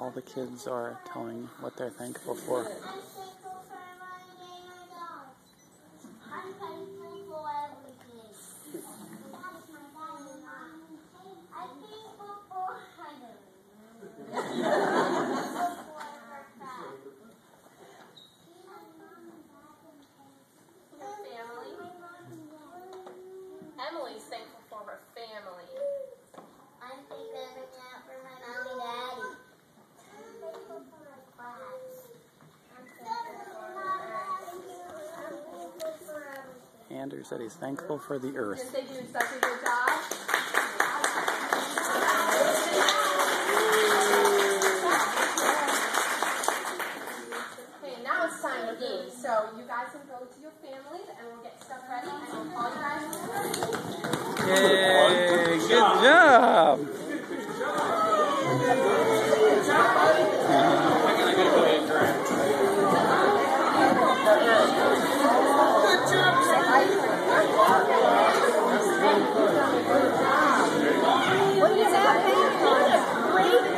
all the kids are telling what they're thankful for. Emily's thankful for her family. I'm thankful for my mom and daddy. I'm thankful for my class. I'm thankful for everything. Andrew said he's thankful for the earth. Since they do such a good job. Okay, now it's time to eat. So you guys can go to your families and we'll get stuff ready and we'll call you guys. Yay! Good job! What is happening? Great.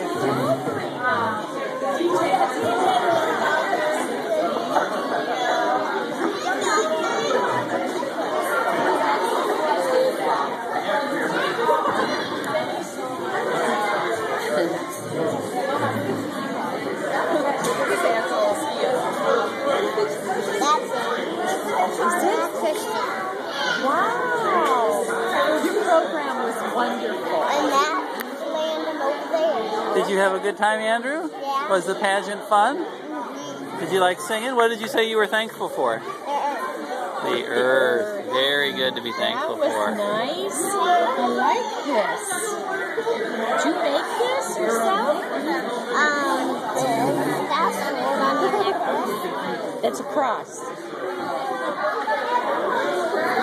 Wow! Your program was wonderful. And that landing over there. Did you have a good time, Andrew? Yeah. Was the pageant fun? Did you like singing? What did you say you were thankful for? The earth. Very good to be thankful That was for. nice. I like this. Did you make this yourself? That's on the necklace. It's a cross.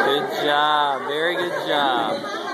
Good job. Very good job.